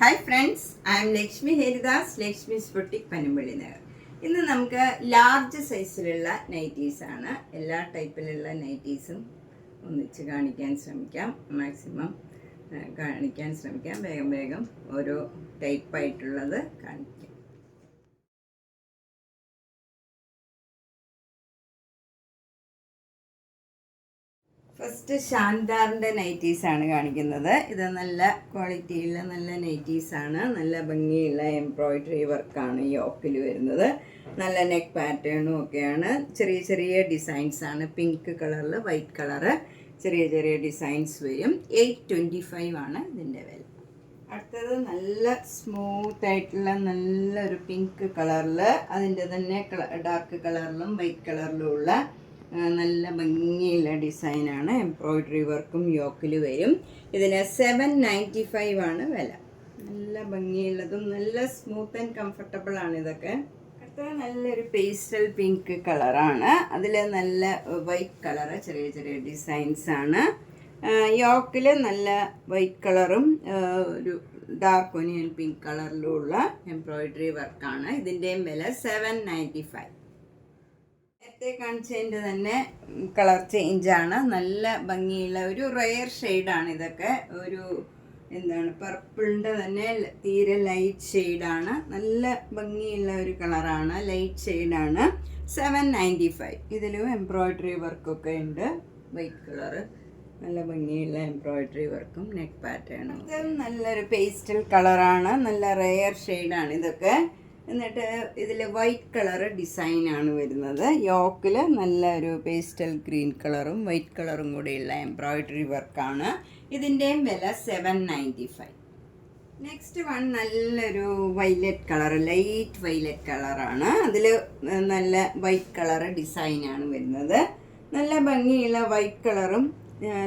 Hi friends, I M Lakshmi Haridas, Lakshmi's boutique Panampilly Nagar. ഇന്ന് നമുക്ക് large സൈസിലുള്ള നൈറ്റീസാണ്. എല്ലാ ടൈപ്പിലുള്ള നൈറ്റീസും ഒന്നിച്ച് കാണിക്കാൻ ശ്രമിക്കാം. മാക്സിമം കാണിക്കാൻ ശ്രമിക്കാം. വേഗം വേഗം ഓരോ ടൈപ്പായിട്ടുള്ളത് കാണിക്കാം. ഫസ്റ്റ് ശാന്താറിൻ്റെ നൈറ്റീസാണ് കാണിക്കുന്നത്. ഇത് നല്ല ക്വാളിറ്റിയുള്ള നല്ല നൈറ്റീസാണ്. നല്ല ഭംഗിയുള്ള എംബ്രോയ്ഡറി വർക്കാണ് യോക്കിൽ വരുന്നത്. നല്ല നെക്ക് പാറ്റേണും ഒക്കെയാണ്. ചെറിയ ചെറിയ ഡിസൈൻസാണ്. പിങ്ക് കളറിൽ വൈറ്റ് കളറ് ചെറിയ ചെറിയ ഡിസൈൻസ് വരും. 825 ആണ് ഇതിൻ്റെ വില. അടുത്തത് നല്ല സ്മൂത്ത് ആയിട്ടുള്ള നല്ലൊരു പിങ്ക് കളറിൽ അതിൻ്റെ തന്നെ ഡാർക്ക് കളറിലും വൈറ്റ് കളറിലും ഉള്ള നല്ല ഭംഗിയുള്ള ഡിസൈനാണ്. എംബ്രോയ്ഡറി വർക്കും യോക്കിൽ വരും. ഇതിന് 795 ആണ് വില. നല്ല ഭംഗിയുള്ളതും നല്ല സ്മൂത്ത് ആൻഡ് കംഫർട്ടബിൾ ആണ് ഇതൊക്കെ. അടുത്ത നല്ലൊരു പേസ്റ്റൽ പിങ്ക് കളറാണ്. അതിൽ നല്ല വൈറ്റ് കളറ് ചെറിയ ചെറിയ ഡിസൈൻസ് ആണ്. യോക്കിൽ നല്ല വൈറ്റ് കളറും ഒരു ഡാർക്ക് ഒനിയൻ പിങ്ക് കളറിലുള്ള എംബ്രോയ്ഡറി വർക്കാണ്. ഇതിൻ്റെയും വില 795. നേരത്തെ കാണിച്ചതിൻ്റെ തന്നെ കളർ ചേഞ്ചാണ്. നല്ല ഭംഗിയുള്ള ഒരു റെയർ ഷെയ്ഡാണ് ഇതൊക്കെ. ഒരു പർപ്പിളിൻ്റെ തന്നെ തീരെ ലൈറ്റ് ഷെയ്ഡാണ്. നല്ല ഭംഗിയുള്ള ഒരു കളറാണ്. ലൈറ്റ് ഷെയ്ഡാണ്. 795. ഇതിലും എംബ്രോയ്ഡറി വർക്കൊക്കെ ഉണ്ട്. വൈറ്റ് കളറ് നല്ല ഭംഗിയുള്ള എംബ്രോയ്ഡറി വർക്കും നെക്ക് പാറ്റേണും. ഇത് നല്ലൊരു പേസ്റ്റൽ കളറാണ്. നല്ല റെയർ ഷെയ്ഡാണ് ഇതൊക്കെ. എന്നിട്ട് ഇതിൽ വൈറ്റ് കളറ് ഡിസൈനാണ് വരുന്നത്. യോക്കിൽ നല്ലൊരു പേസ്റ്റൽ ഗ്രീൻ കളറും വൈറ്റ് കളറും കൂടിയുള്ള എംബ്രോയ്ഡറി വർക്കാണ്. ഇതിൻ്റെയും വില 795. നെക്സ്റ്റ് വൺ നല്ലൊരു വൈലറ്റ് കളർ, ലൈറ്റ് വൈലറ്റ് കളറാണ്. അതിൽ നല്ല വൈറ്റ് കളറ് ഡിസൈനാണ് വരുന്നത്. നല്ല ഭംഗിയുള്ള വൈറ്റ് കളറും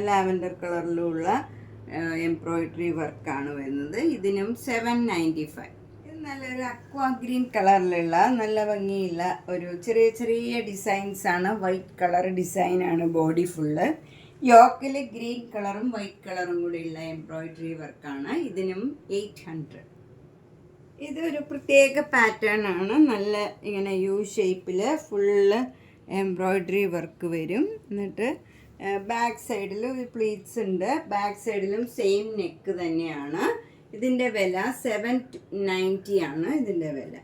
ലാവൻഡർ കളറിലുള്ള എംബ്രോയ്ഡറി വർക്കാണ് വരുന്നത്. ഇതിനും 795. നല്ലൊരു അക്വാ ഗ്രീൻ കളറിലുള്ള നല്ല ഭംഗിയുള്ള ഒരു ചെറിയ ചെറിയ ഡിസൈൻസാണ്. വൈറ്റ് കളർ ഡിസൈനാണ് ബോഡി ഫുള്ള്. യോക്കിൽ ഗ്രീൻ കളറും വൈറ്റ് കളറും കൂടിയുള്ള എംബ്രോയ്ഡറി വർക്കാണ്. ഇതിനും 800. ഇതൊരു പ്രത്യേക പാറ്റേൺ ആണ്. നല്ല ഇങ്ങനെ യു ഷേപ്പിൽ ഫുള്ള് എംബ്രോയ്ഡറി വർക്ക് വരും. എന്നിട്ട് ബാക്ക് സൈഡിൽ പ്ലീറ്റ്സ് ഉണ്ട്. ബാക്ക് സൈഡിലും സെയിം നെക്ക് തന്നെയാണ്. ഇതിൻ്റെ വില 790 ആണ് ഇതിൻ്റെ വില.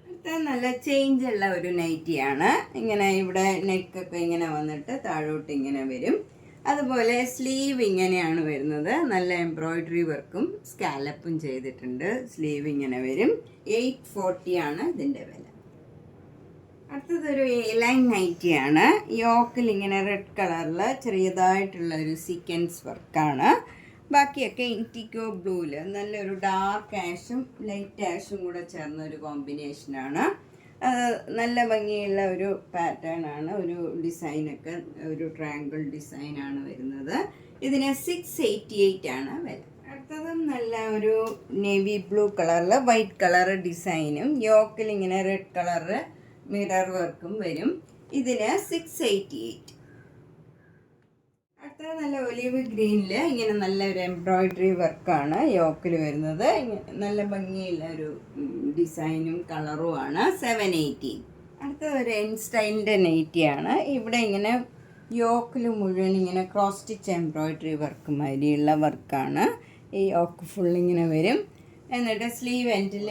അടുത്ത നല്ല ചേഞ്ചുള്ള ഒരു നൈറ്റിയാണ്. ഇങ്ങനെ ഇവിടെ നെക്കൊക്കെ ഇങ്ങനെ വന്നിട്ട് താഴോട്ട് ഇങ്ങനെ വരും. അതുപോലെ സ്ലീവ് ഇങ്ങനെയാണ് വരുന്നത്. നല്ല എംബ്രോയ്ഡറി വർക്കും സ്കാലപ്പും ചെയ്തിട്ടുണ്ട്. സ്ലീവ് ഇങ്ങനെ വരും. 840 ആണ് ഇതിൻ്റെ വില. അടുത്തതൊരു എലൈൻ നൈറ്റിയാണ്. യോക്കിൽ ഇങ്ങനെ റെഡ് കളറിൽ ചെറിയതായിട്ടുള്ള ഒരു സീക്വൻസ് വർക്കാണ്. ബാക്കിയൊക്കെ ഇൻഡിഗോ ബ്ലൂവിൽ നല്ലൊരു ഡാർക്ക് ആഷും ലൈറ്റ് ആഷും കൂടെ ചേർന്ന ഒരു കോമ്പിനേഷനാണ്. നല്ല ഭംഗിയുള്ള ഒരു പാറ്റേൺ ആണ്. ഒരു ഡിസൈനൊക്കെ ഒരു ട്രയാങ്കിൾ ഡിസൈനാണ് വരുന്നത്. ഇതിന് 688 ആണ് വില. അടുത്തതും നല്ല ഒരു നേവി ബ്ലൂ കളറിൽ വൈറ്റ് കളർ ഡിസൈനും യോക്കിൽ ഇങ്ങനെ റെഡ് കളറ് മിറർ വർക്കും വരും. ഇതിന് 688. അടുത്ത നല്ല ഒലിവ് ഗ്രീനിൽ ഇങ്ങനെ നല്ലൊരു എംബ്രോയ്ഡറി വർക്കാണ് യോക്കിൽ വരുന്നത്. നല്ല ഭംഗിയുള്ള ഒരു ഡിസൈനും കളറുമാണ്. 780. അടുത്തത് ഒരു എൻ സ്റ്റൈലിൻ്റെ നൈറ്റിയാണ്. ഇവിടെ ഇങ്ങനെ യോക്കിൽ മുഴുവൻ ഇങ്ങനെ ക്രോസ് സ്റ്റിച്ച് എംബ്രോയ്ഡറി വർക്ക് മാതിരിയുള്ള വർക്കാണ്. ഈ യോക്ക് ഫുള്ളിങ്ങനെ വരും. എന്നിട്ട് സ്ലീവ് എൻഡിൽ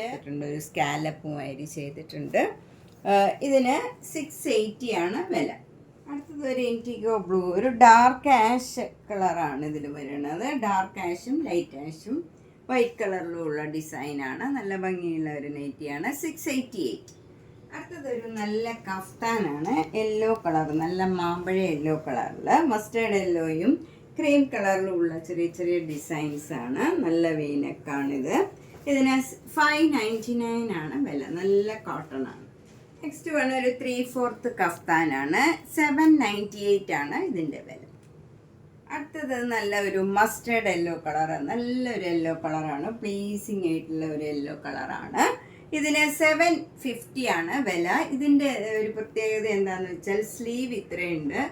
ഒരു സ്കാലപ്പ് മാതിരി ചെയ്തിട്ടുണ്ട്. ഇതിന് 680 ആണ് വില. അടുത്തത് ഒരു ഇൻഡിഗോ ബ്ലൂ, ഒരു ഡാർക്ക് ആഷ് കളറാണ് ഇതിൽ വരുന്നത്. ഡാർക്ക് ആഷും ലൈറ്റ് ആഷും വൈറ്റ് കളറിലുള്ള ഡിസൈനാണ്. നല്ല ഭംഗിയുള്ള ഒരു നൈറ്റിയാണ്. 688. അടുത്തതൊരു നല്ല കഫ്താനാണ്. യെല്ലോ കളർ, നല്ല മാമ്പഴ യെല്ലോ കളറിൽ മസ്റ്റേർഡ് യെല്ലോയും ക്രീം കളിലുള്ള ചെറിയ ചെറിയ ഡിസൈൻസാണ്. നല്ല വീനക്കാണിത്. ഇതിന് 599 ആണ് വില. നല്ല കോട്ടൺ ആണ്. നെക്സ്റ്റ് വേണം ഒരു 3/4 കഫ്താനാണ്. 798 ആണ് ഇതിൻ്റെ വില. അടുത്തത് നല്ല ഒരു മസ്റ്റേർഡ് യെല്ലോ കളറ്, നല്ലൊരു യെല്ലോ കളറാണ്. പ്ലീസിങ് ആയിട്ടുള്ള ഒരു യെല്ലോ കളറാണ്. ഇതിന് 750 ആണ് വില. ഇതിൻ്റെ ഒരു പ്രത്യേകത എന്താണെന്ന് വെച്ചാൽ സ്ലീവ് ഇത്രയുണ്ട്.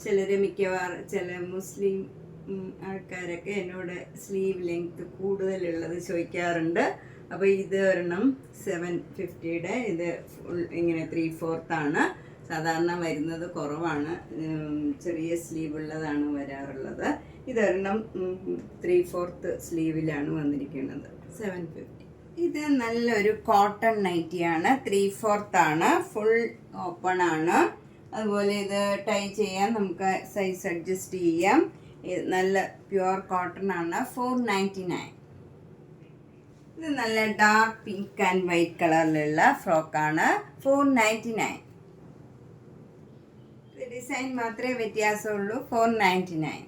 ചിലർ മിക്കവാറും ചില മുസ്ലിം ആൾക്കാരൊക്കെ എന്നോട് സ്ലീവ് ലെങ്ത് കൂടുതലുള്ളത് ചോദിക്കാറുണ്ട്. അപ്പോൾ ഇത് ഒരെണ്ണം 750യുടെ, ഇത് ഫുൾ ഇങ്ങനെ 3/4 ആണ്. സാധാരണ വരുന്നത് കുറവാണ്, ചെറിയ സ്ലീവ് ഉള്ളതാണ് വരാറുള്ളത്. ഇതൊരെണ്ണം 3/4 സ്ലീവിലാണ് വന്നിരിക്കുന്നത്, 750. ഇത് നല്ലൊരു കോട്ടൺ നൈറ്റിയാണ്, 3/4 ആണ്, ഫുൾ ഓപ്പൺ ആണ്. അതുപോലെ ഇത് ടൈ ചെയ്യാൻ നമുക്ക് സൈസ് അഡ്ജസ്റ്റ് ചെയ്യാം. നല്ല പ്യുവർ കോട്ടൺ ആണ്, 499. ഇത് നല്ല ഡാർക്ക് പിങ്ക് ആൻഡ് വൈറ്റ് കളറിലുള്ള ഫ്രോക്കാണ്, 499. ഡിസൈൻ മാത്രമേ വ്യത്യാസമുള്ളൂ, 499.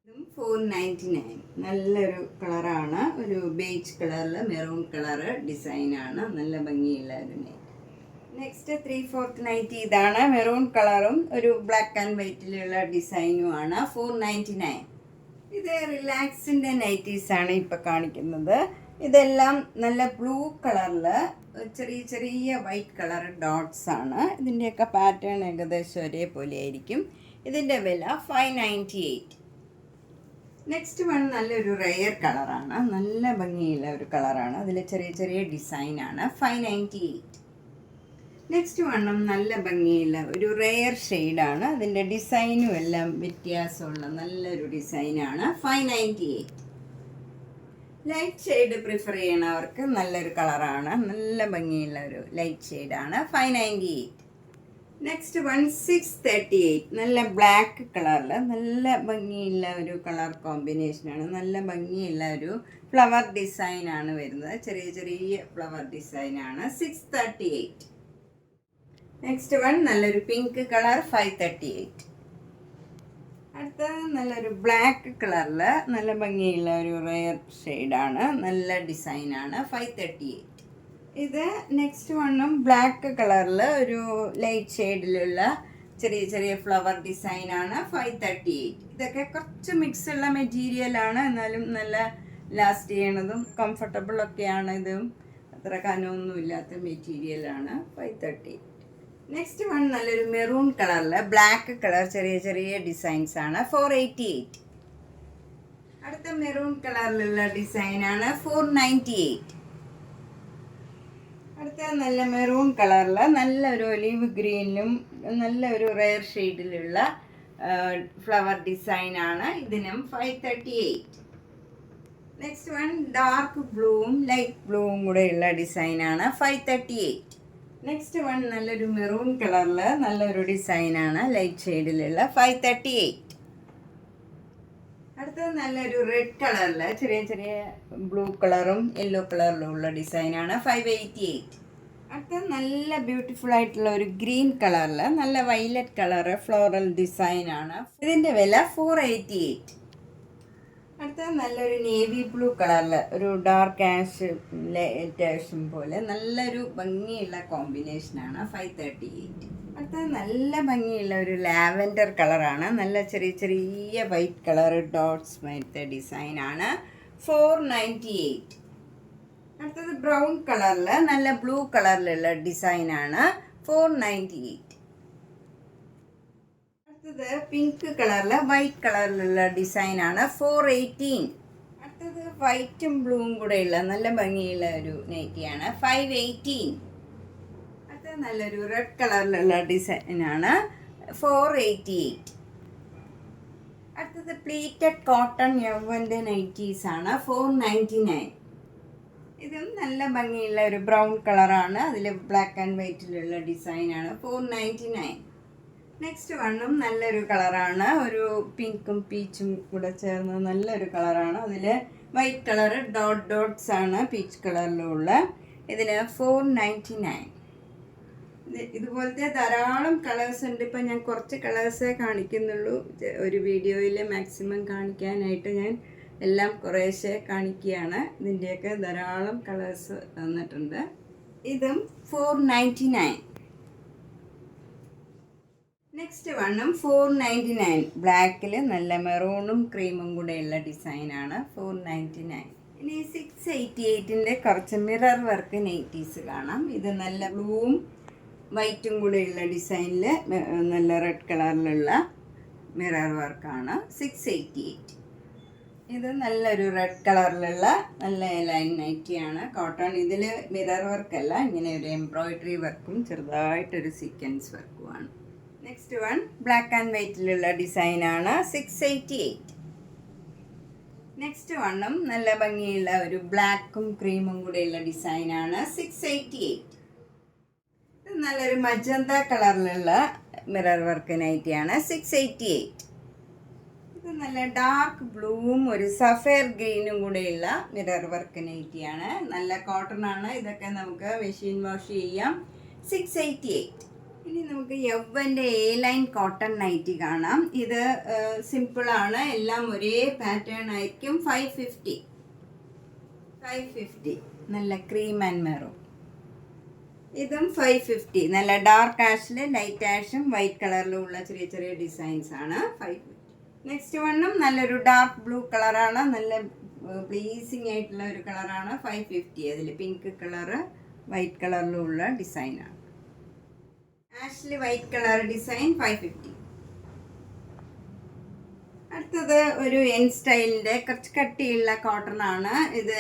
ഇതും 499. നല്ലൊരു കളറാണ്, ഒരു ബേജ് കളറിൽ മെറൂൺ കളറ് ഡിസൈനാണ്, നല്ല ഭംഗിയുള്ള ഒരു നൈറ്റ്. Next 3/4 nighty. ഇതാണ് മെറൂൺ കളറും ഒരു ബ്ലാക്ക് ആൻഡ് വൈറ്റിലുള്ള ഡിസൈനുമാണ്, 499. ഇത് റിലാക്സിൻ്റെ നൈറ്റീസാണ് ഇപ്പോൾ കാണിക്കുന്നത്. ഇതെല്ലാം നല്ല ബ്ലൂ കളറിൽ ചെറിയ ചെറിയ വൈറ്റ് കളർ ഡോട്ട്സ് ആണ്. ഇതിൻ്റെയൊക്കെ പാറ്റേൺ ഏകദേശം ഒരേപോലെ ആയിരിക്കും. ഇതിൻ്റെ വില 598. നെക്സ്റ്റ് വൺ നല്ലൊരു റെയർ കളറാണ്, നല്ല ഭംഗിയുള്ള ഒരു കളറാണ്, അതിൽ ചെറിയ ചെറിയ ഡിസൈനാണ്, 598. നെക്സ്റ്റ് വണ്ണം നല്ല ഭംഗിയുള്ള ഒരു റെയർ ഷെയ്ഡാണ്, അതിൻ്റെ ഡിസൈനും എല്ലാം വ്യത്യാസമുള്ള നല്ലൊരു ഡിസൈനാണ്, 598. ലൈറ്റ് ഷെയ്ഡ് പ്രിഫർ ചെയ്യണവർക്ക് നല്ലൊരു കളറാണ്, നല്ല ഭംഗിയുള്ള ഒരു ലൈറ്റ് ഷെയ്ഡാണ്, 598. Next one 638. നല്ല ബ്ലാക്ക് കളറിൽ നല്ല ഭംഗിയുള്ള ഒരു കളർ കോമ്പിനേഷനാണ്, നല്ല ഭംഗിയുള്ള ഒരു ഫ്ലവർ ഡിസൈനാണ് വരുന്നത്, ചെറിയ ചെറിയ ഫ്ലവർ ഡിസൈനാണ്, 638. നെക്സ്റ്റ് വൺ നല്ലൊരു പിങ്ക് കളർ, 538. അടുത്ത നല്ലൊരു ബ്ലാക്ക് കളറിൽ നല്ല ഭംഗിയുള്ള ഒരു റെയർ ഷെയ്ഡാണ്, നല്ല ഡിസൈനാണ്, 538. ഇത് നെക്സ്റ്റ് വണ്ണും ബ്ലാക്ക് കളറിൽ ഒരു ലൈറ്റ് ഷെയ്ഡിലുള്ള ചെറിയ ചെറിയ ഫ്ലവർ ഡിസൈനാണ്, 538. ഇതൊക്കെ കുറച്ച് മിക്സ് ഉള്ള മെറ്റീരിയലാണ്, എന്നാലും നല്ല ലാസ്റ്റ് ചെയ്യണതും കംഫർട്ടബിളൊക്കെയാണ്. ഇതും അത്ര കനമൊന്നുമില്ലാത്ത മെറ്റീരിയലാണ്, 538. നെക്സ്റ്റ് വൺ നല്ലൊരു മെറൂൺ കളറിൽ ബ്ലാക്ക് കളർ ചെറിയ ചെറിയ ഡിസൈൻസ് ആണ്, 488. അടുത്ത മെറൂൺ കളറിലുള്ള ഡിസൈനാണ്, 498. അടുത്ത നല്ല മെറൂൺ കളറിൽ നല്ലൊരു ഒലീവ് ഗ്രീനിലും നല്ലൊരു റെയർ ഷെയ്ഡിലുള്ള ഫ്ലവർ ഡിസൈനാണ്, ഇതിനും 538. നെക്സ്റ്റ് വൺ ഡാർക്ക് ബ്ലൂവും ലൈറ്റ് ബ്ലൂവും കൂടെയുള്ള ഡിസൈനാണ്, 538. നെക്സ്റ്റ് വൺ നല്ലൊരു മെറൂൺ കളറിൽ നല്ലൊരു ഡിസൈനാണ്, ലൈറ്റ് ഷെയ്ഡിലുള്ള, 538. അടുത്തത് നല്ലൊരു റെഡ് കളറിൽ ചെറിയ ചെറിയ ബ്ലൂ കളറും യെല്ലോ കളറിലും ഉള്ള ഡിസൈനാണ്, 588. അടുത്തത് നല്ല ബ്യൂട്ടിഫുൾ ആയിട്ടുള്ള ഒരു ഗ്രീൻ കളറിൽ നല്ല വൈലറ്റ് കളറ് ഫ്ലോറൽ ഡിസൈനാണ്, ഇതിൻ്റെ വില 488. അടുത്തത് നല്ലൊരു നേവി ബ്ലൂ കളറിൽ ഒരു ഡാർക്ക് ആഷ് ലൈറ്റ് ആഷും പോലെ നല്ലൊരു ഭംഗിയുള്ള കോമ്പിനേഷനാണ്, 538. അടുത്തത് നല്ല ഭംഗിയുള്ള ഒരു ലാവൻഡർ കളറാണ്, നല്ല ചെറിയ ചെറിയ വൈറ്റ് കളർ ഡോട്ട്സ് മേലത്തെ ഡിസൈനാണ്, 498. അടുത്തത് ബ്രൗൺ കളറിൽ നല്ല ബ്ലൂ കളറിലുള്ള ഡിസൈനാണ്, 498. അടുത്തത് പിങ്ക് കളറിൽ വൈറ്റ് കളറിലുള്ള ഡിസൈനാണ്, 418. അടുത്തത് വൈറ്റും ബ്ലൂവും കൂടെയുള്ള നല്ല ഭംഗിയുള്ള ഒരു നൈറ്റിയാണ്, 518. അടുത്തത് നല്ലൊരു റെഡ് കളറിലുള്ള ഡിസൈനാണ്, 488. അടുത്തത് പ്ലീറ്റഡ് കോട്ടൺ യവ്വൻ്റെ നൈറ്റീസാണ്, 499. ഇതും നല്ല ഭംഗിയുള്ള ഒരു ബ്രൗൺ കളറാണ്, അതിൽ ബ്ലാക്ക് ആൻഡ് വൈറ്റിലുള്ള ഡിസൈനാണ്, 499. നെക്സ്റ്റ് വണ്ണും നല്ലൊരു കളറാണ്, ഒരു പിങ്കും പീച്ചും കൂടെ ചേർന്ന് നല്ലൊരു കളറാണ്, അതിൽ വൈറ്റ് കളറ് ഡോട്ട്സ് ആണ് പീച്ച് കളറിലുള്ള, ഇതിന് 499. ഇതുപോലത്തെ ധാരാളം കളേഴ്സ് ഉണ്ട്. ഇപ്പം ഞാൻ കുറച്ച് കളേഴ്സേ കാണിക്കുന്നുള്ളൂ, ഒരു വീഡിയോയിൽ മാക്സിമം കാണിക്കാനായിട്ട് ഞാൻ എല്ലാം കുറേശ്ശെ കാണിക്കുകയാണ്. ഇതിൻ്റെയൊക്കെ ധാരാളം കളേഴ്സ് വന്നിട്ടുണ്ട്. ഇതും 499. നെക്സ്റ്റ് വണ്ണും 499. ബ്ലാക്കിൽ നല്ല മെറൂണും ക്രീമും കൂടെയുള്ള ഡിസൈനാണ്, 499. ഇനി 688ൻ്റെ കുറച്ച് മിറർ വർക്ക് നൈറ്റീസ് കാണാം. ഇത് നല്ല ബ്ലൂവും വൈറ്റും കൂടെയുള്ള ഡിസൈനിൽ നല്ല റെഡ് കളറിലുള്ള മിറർ വർക്കാണ്. 688. ഇത് നല്ലൊരു റെഡ് കളറിലുള്ള നല്ല ലൈൻ നൈറ്റിയാണ്. കോട്ടൺ. ഇതിൽ മിറർ വർക്കല്ല, ഇങ്ങനെ ഒരു എംബ്രോയിഡറി വർക്കും ചെറുതായിട്ടൊരു സീക്വൻസ് വർക്കുമാണ്. നെക്സ്റ്റ് വൺ ബ്ലാക്ക് ആൻഡ് വൈറ്റിലുള്ള ഡിസൈനാണ്. 688. നെക്സ്റ്റ് വണ്ണും നല്ല ഭംഗിയുള്ള ഒരു ബ്ലാക്കും ക്രീമും കൂടെയുള്ള ഡിസൈനാണ്. 688. ഇത് നല്ലൊരു മജന്ത കളറിലുള്ള മിറർ വർക്ക് നൈറ്റിയാണ്. 688. ഇത് നല്ല ഡാർക്ക് ബ്ലൂവും ഒരു സഫയർ ഗ്രീനും കൂടെയുള്ള മിറർ വർക്ക് നൈറ്റിയാണ്. നല്ല കോട്ടൺ ആണ്. ഇതൊക്കെ നമുക്ക് മെഷീൻ വാഷ് ചെയ്യാം. 688. ഇനി നമുക്ക് യവ്വൻ്റെ എ ലൈൻ കോട്ടൺ നൈറ്റി കാണാം. ഇത് സിമ്പിളാണ്, എല്ലാം ഒരേ പാറ്റേൺ ആയിരിക്കും. 550. നല്ല ക്രീം ആൻഡ് മെറൂൺ. ഇതും 550. നല്ല ഡാർക്ക് ആഷിൽ ലൈറ്റ് ആഷും വൈറ്റ് കളറിലും ഉള്ള ചെറിയ ചെറിയ ഡിസൈൻസ് ആണ്. 550. നെക്സ്റ്റ് വണ്ണും നല്ലൊരു ഡാർക്ക് ബ്ലൂ കളറാണ്. നല്ല പ്ലീസിങ് ആയിട്ടുള്ള ഒരു കളറാണ്. 550. അതിൽ പിങ്ക് കളറ് വൈറ്റ് കളറിലും ഉള്ള ഡിസൈനാണ്. ആഷിൽ വൈറ്റ് കളർ ഡിസൈൻ. 550. അടുത്തത് ഒരു എൻ സ്റ്റൈലിൻ്റെ കുറച്ച് കട്ടിയുള്ള കോട്ടൺ ആണ്. ഇത്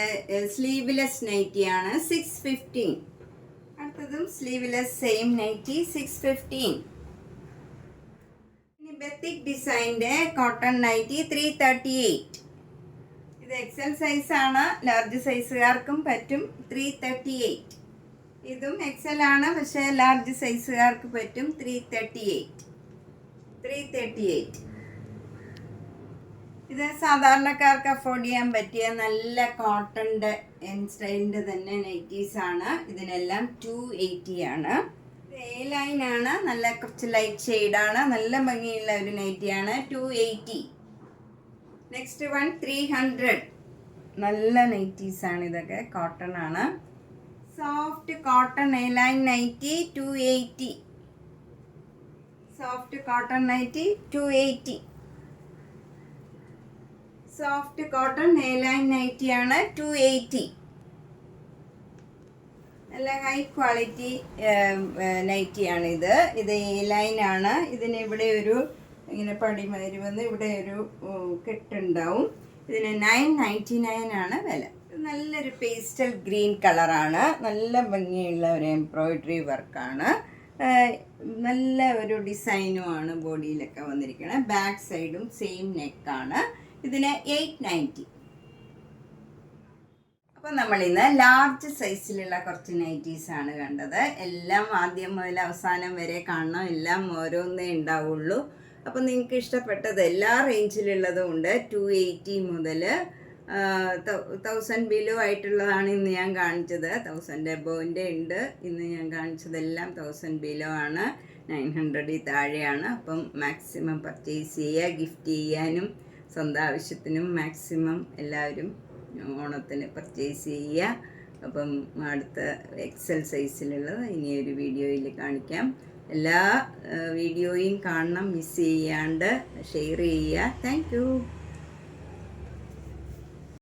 സ്ലീവ്ലെസ് നൈറ്റിയാണ്. 615. അടുത്തതും സ്ലീവ്ലെസ് സെയിം നൈറ്റി. 615. ഇനി ബെത്തിക് ഡിസൈൻ്റെ കോട്ടൺ നൈറ്റി. 338. ഇത് എക്സൽ സൈസാണ്, ലാർജ് സൈസുകാർക്കും പറ്റും. 338. ഇതും എക്സൽ ആണ്, പക്ഷേ ലാർജ് സൈസുകാർക്ക് പറ്റും. 338. ഇത് സാധാരണക്കാർക്ക് അഫോർഡ് ചെയ്യാൻ പറ്റിയ നല്ല കോട്ടൻ്റെ എൻ സ്റ്റൈലിൻ്റെ തന്നെ നൈറ്റീസാണ്. ഇതിനെല്ലാം 280 ആണ്. ഇത് എ ലൈനാണ്, നല്ല കുറച്ച് ലൈറ്റ് ഷെയ്ഡാണ്, നല്ല ഭംഗിയുള്ള ഒരു നൈറ്റിയാണ്. 280. Next one 300. നല്ല നൈറ്റീസാണ് ഇതൊക്കെ, കോട്ടൺ ആണ്. Soft cotton A line nightie. 280. Soft cotton nightie. 280. Soft cotton A line നൈറ്റിയാണ്. 280. നല്ല ഹൈ ക്വാളിറ്റി നൈറ്റിയാണ് ഇത്. ഇത് എ ലൈനാണ്. ഇതിന് ഇവിടെ ഒരു ഇങ്ങനെ പടിമാരി വന്ന് ഇവിടെ ഒരു കെട്ടുണ്ടാവും. ഇതിന് 999 ആണ് വില. നല്ലൊരു പേസ്റ്റൽ ഗ്രീൻ കളറാണ്. നല്ല ഭംഗിയുള്ള ഒരു എംബ്രോയിഡറി വർക്കാണ്. നല്ല ഒരു ഡിസൈനുമാണ് ബോഡിയിലൊക്കെ വന്നിരിക്കുന്നത്. ബാക്ക് സൈഡും സെയിം നെക്കാണ്. ഇതിന് 890. അപ്പോൾ നമ്മളിന്ന് ലാർജ് സൈസിലുള്ള കുറച്ച് നൈറ്റീസാണ് കണ്ടത്. എല്ലാം ആദ്യം മുതൽ അവസാനം വരെ കാണണം, എല്ലാം ഓരോന്നേ ഉണ്ടാവുള്ളൂ. അപ്പോൾ നിങ്ങൾക്ക് ഇഷ്ടപ്പെട്ടത് എല്ലാ റേഞ്ചിലുള്ളതും ഉണ്ട്. 280 മുതൽ 1000 ബിലോ ആയിട്ടുള്ളതാണ് ഇന്ന് ഞാൻ കാണിച്ചത്. 1000 എബോവിൻ്റെ ഉണ്ട്. ഇന്ന് ഞാൻ കാണിച്ചതെല്ലാം 1000 ബിലോ ആണ്. 900 താഴെയാണ്. അപ്പം മാക്സിമം പർച്ചേസ് ചെയ്യുക. ഗിഫ്റ്റ് ചെയ്യാനും സ്വന്തം ആവശ്യത്തിനും മാക്സിമം എല്ലാവരും ഓണത്തിന് പർച്ചേസ് ചെയ്യുക. അപ്പം അടുത്ത എക്സൽ സൈസിലുള്ളത് ഇനിയൊരു വീഡിയോയിൽ കാണിക്കാം. എല്ലാ വീഡിയോയും കാണണം, മിസ് ചെയ്യാണ്ട് ഷെയർ ചെയ്യുക. Thank you.